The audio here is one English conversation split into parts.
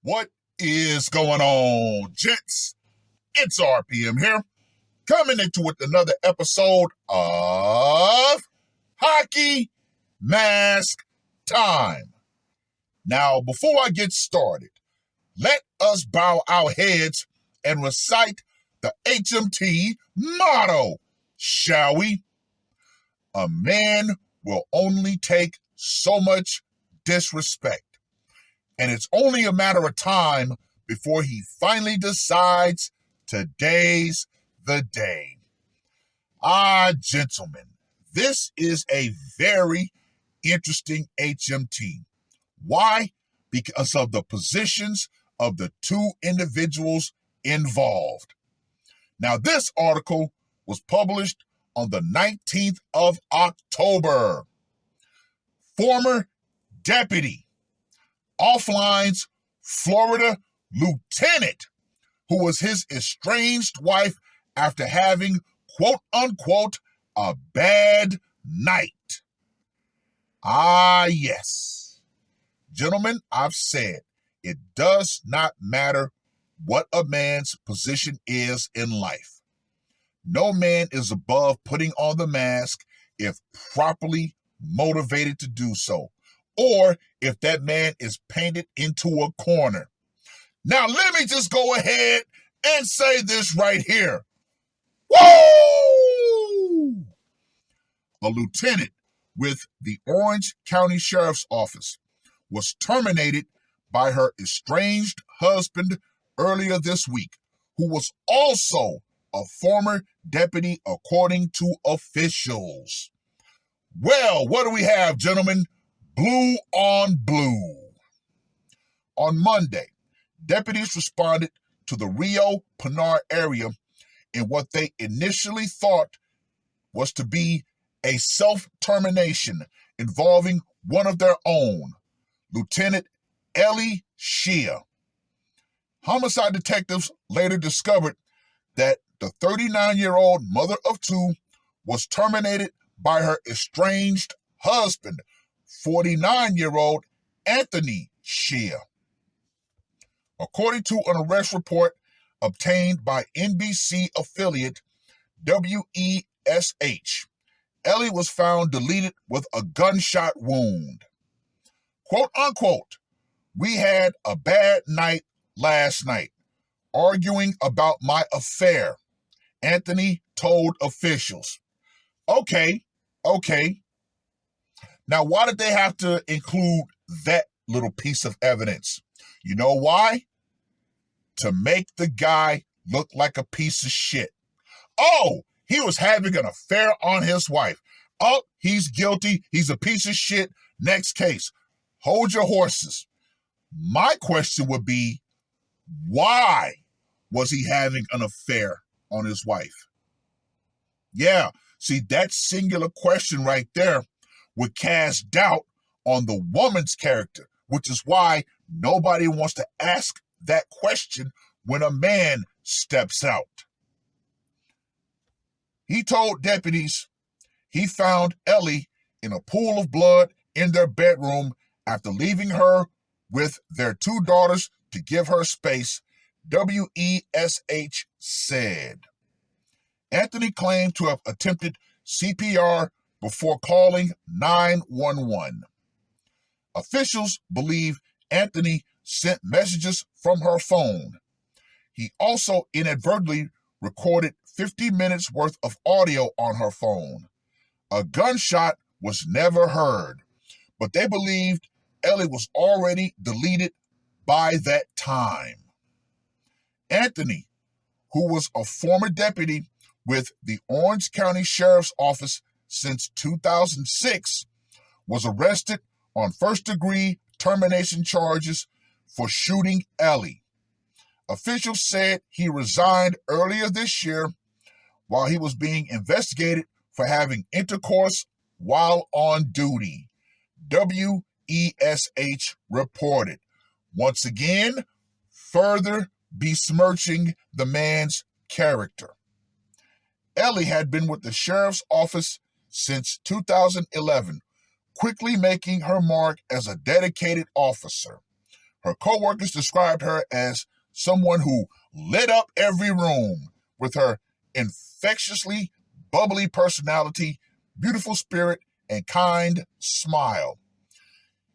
What is going on, gents? It's R.P.M. here, coming into with another episode of Hockey Mask Time. Now, before I get started, let us bow our heads and recite the HMT motto, shall we? A man will only take so much disrespect, and it's only a matter of time before he finally decides today's the day. Gentlemen, this is a very interesting HMT. Why? Because of the positions of the two individuals involved. Now, this article was published on the 19th of October. Former deputy, Offline's Florida lieutenant, who was his estranged wife after having, quote unquote, a bad night. Yes. Gentlemen, I've said it does not matter what a man's position is in life. No man is above putting on the mask if properly motivated to do so, or if that man is painted into a corner. Now, let me just go ahead and say this right here. Woo! A lieutenant with the Orange County Sheriff's Office was terminated by her estranged husband earlier this week, who was also a former deputy, according to officials. Well, what do we have, gentlemen? Blue on blue. On Monday, deputies responded to the Rio Pinar area in what they initially thought was to be a self-termination involving one of their own, Lieutenant Ellie Shea. Homicide detectives later discovered that the 39-year-old mother of two was terminated by her estranged husband, 49-year-old Anthony Shea. According to an arrest report obtained by NBC affiliate WESH, Ellie was found deleted with a gunshot wound. Quote unquote, "We had a bad night last night, arguing about my affair," Anthony told officials. Okay. Now, why did they have to include that little piece of evidence? You know why? To make the guy look like a piece of shit. Oh, he was having an affair on his wife. Oh, he's guilty. He's a piece of shit. Next case. Hold your horses. My question would be, why was he having an affair on his wife? Yeah, see, that singular question right there would cast doubt on the woman's character, which is why nobody wants to ask that question when a man steps out. He told deputies he found Ellie in a pool of blood in their bedroom after leaving her with their two daughters to give her space, WESH said. Anthony claimed to have attempted CPR before calling 911. Officials believe Anthony sent messages from her phone. He also inadvertently recorded 50 minutes worth of audio on her phone. A gunshot was never heard, but they believed Ellie was already deleted by that time. Anthony, who was a former deputy with the Orange County Sheriff's Office since 2006, was arrested on first-degree termination charges for shooting Ellie. Officials said he resigned earlier this year while he was being investigated for having intercourse while on duty. WESH reported. Once again, further besmirching the man's character. Ellie had been with the sheriff's office since 2011, quickly making her mark as a dedicated officer. Her co-workers described her as someone who lit up every room with her infectiously bubbly personality, beautiful spirit, and kind smile.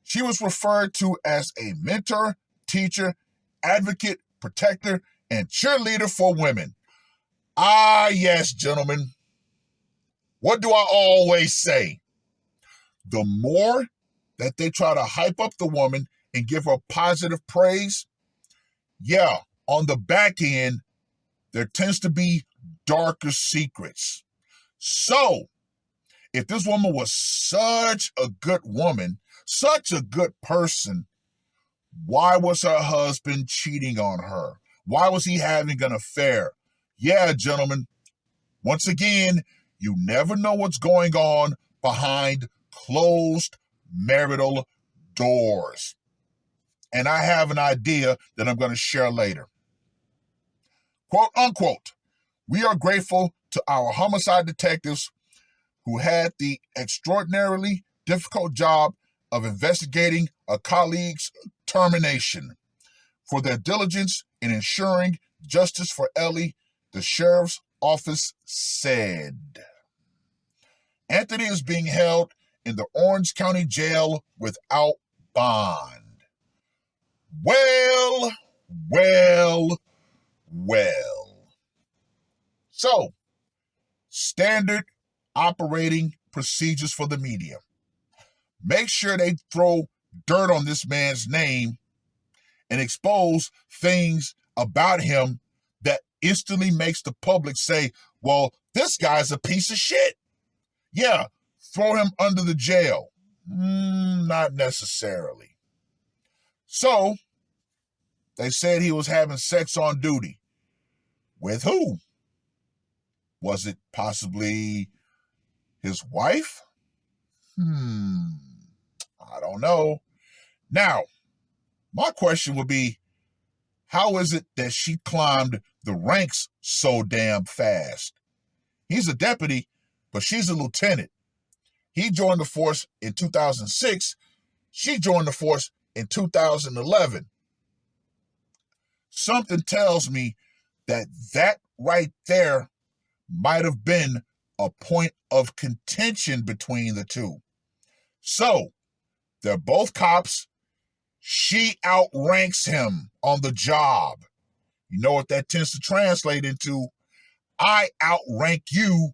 She was referred to as a mentor, teacher, advocate, protector, and cheerleader for women. Ah, yes, gentlemen. What do I always say? The more that they try to hype up the woman and give her positive praise, yeah, on the back end, there tends to be darker secrets. So, if this woman was such a good woman, such a good person, why was her husband cheating on her? Why was he having an affair? Yeah, gentlemen, once again, you never know what's going on behind closed marital doors. And I have an idea that I'm going to share later. Quote unquote, we are grateful to our homicide detectives who had the extraordinarily difficult job of investigating a colleague's termination. For their diligence in ensuring justice for Ellie, the sheriff's office said. Anthony is being held in the Orange County Jail without bond. Well, well, well. So, standard operating procedures for the media. Make sure they throw dirt on this man's name and expose things about him that instantly makes the public say, well, this guy's a piece of shit. Yeah, throw him under the jail. Not necessarily. So, they said he was having sex on duty. With who? Was it possibly his wife? I don't know. Now, my question would be, how is it that she climbed the ranks so damn fast? He's a deputy, but she's a lieutenant. He joined the force in 2006. She joined the force in 2011. Something tells me that right there might have been a point of contention between the two. So, they're both cops. She outranks him on the job. You know what that tends to translate into? I outrank you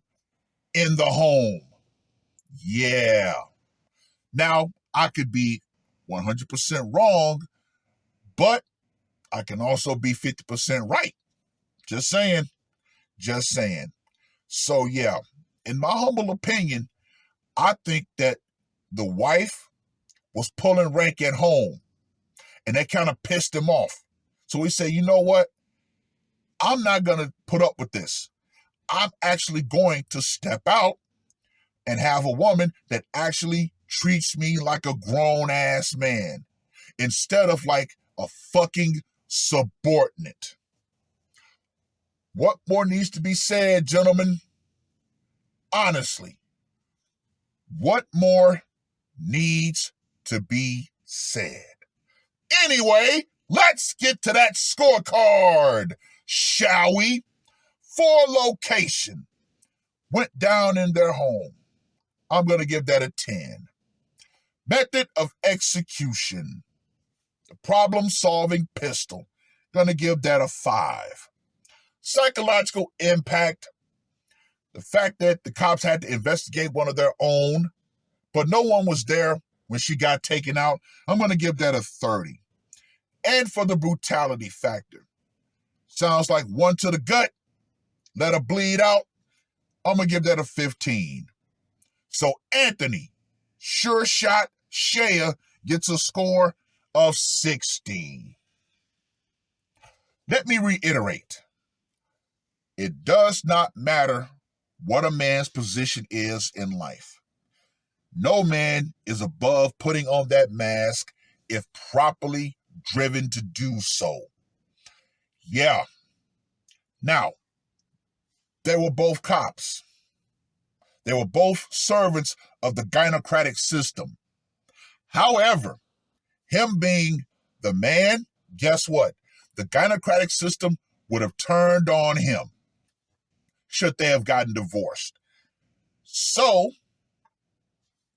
in the home. Yeah. Now, I could be 100% wrong, but I can also be 50% right. Just saying. Just saying. So, yeah, in my humble opinion, I think that the wife was pulling rank at home, and that kind of pissed him off. So he said, you know what? I'm not going to put up with this. I'm actually going to step out and have a woman that actually treats me like a grown-ass man instead of like a fucking subordinate. What more needs to be said, gentlemen? Honestly, what more needs to be said? Anyway, let's get to that scorecard, shall we? For location, went down in their home. I'm going to give that a 10. Method of execution, the problem-solving pistol, going to give that a 5. Psychological impact, the fact that the cops had to investigate one of their own, but no one was there when she got taken out, I'm going to give that a 30. And for the brutality factor, sounds like one to the gut, let her bleed out, I'm going to give that a 15. So Anthony, sure shot Shea, gets a score of 60. Let me reiterate. It does not matter what a man's position is in life. No man is above putting on that mask if properly driven to do so. Yeah. Now, they were both cops. They were both servants of the gynocratic system. However, him being The man, guess what? The gynocratic system would have turned on him should they have gotten divorced. So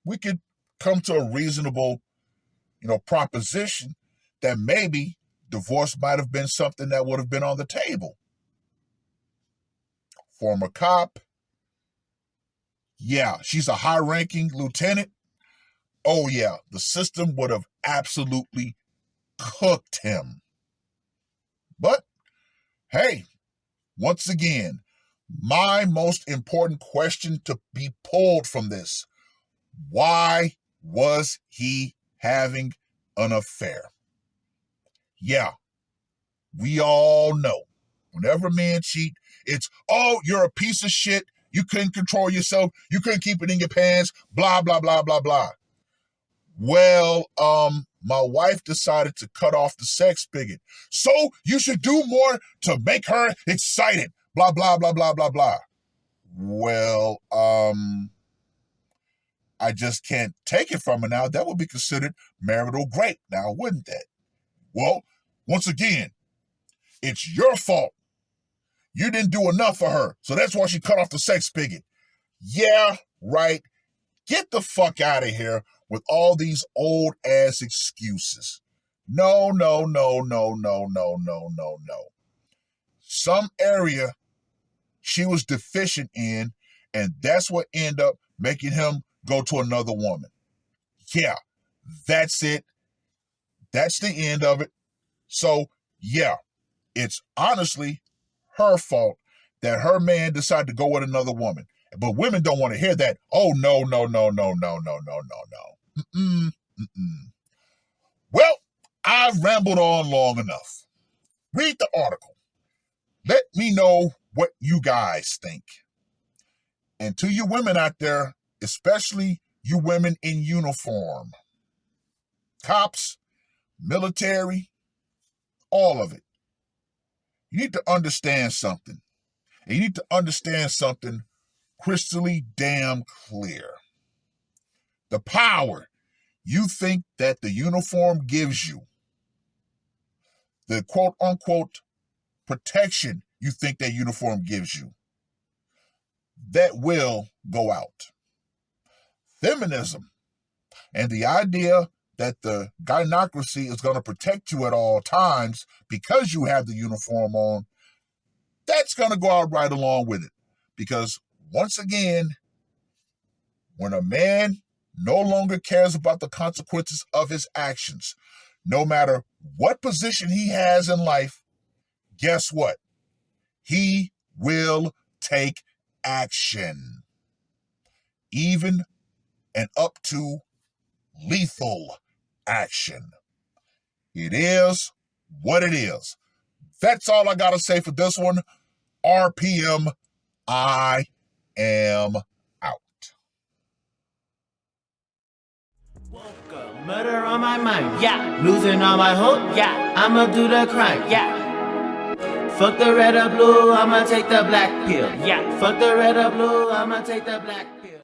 we could come to a reasonable, proposition that maybe divorce might have been something that would have been on the table. Former cop. Yeah, she's a high-ranking lieutenant. Oh yeah, the system would have absolutely cooked him. But hey, once again, my most important question to be pulled from this: why was he having an affair? Yeah, we all know. Whenever men cheat, it's, oh, you're a piece of shit. You couldn't control yourself. You couldn't keep it in your pants. Blah, blah, blah, blah, blah. Well, my wife decided to cut off the sex spigot. So you should do more to make her excited. Blah, blah, blah, blah, blah, blah. Well, I just can't take it from her now. That would be considered marital rape now, wouldn't that? Well, once again, it's your fault. You didn't do enough for her, so that's why she cut off the sex spigot. Yeah, right. Get the fuck out of here with all these old ass excuses. No, no, no, no, no, no, no, no, no. Some area she was deficient in, and that's what ended up making him go to another woman. Yeah, that's it. That's the end of it. So, yeah, it's honestly her fault that her man decided to go with another woman. But women don't want to hear that. Oh, no, no, no, no, no, no, no, no, no. Well, I've rambled on long enough. Read the article. Let me know what you guys think. And to you women out there, especially you women in uniform, cops, military, all of it, you need to understand something. And you need to understand something crystally damn clear. The power you think that the uniform gives you, the quote-unquote protection you think that uniform gives you, that will go out. Feminism and the idea that the gynocracy is going to protect you at all times because you have the uniform on, that's going to go out right along with it. Because once again, when a man no longer cares about the consequences of his actions, no matter what position he has in life, guess what? He will take action, even and up to lethal action. It is what it is. That's all I got to say for this one. R.P.M. I am out. Murder on my mind, yeah. Losing all my hope, yeah. I'ma do the crime, yeah. Fuck the red or blue, I'ma take the black pill, yeah. Fuck the red or blue, I'ma take the black pill.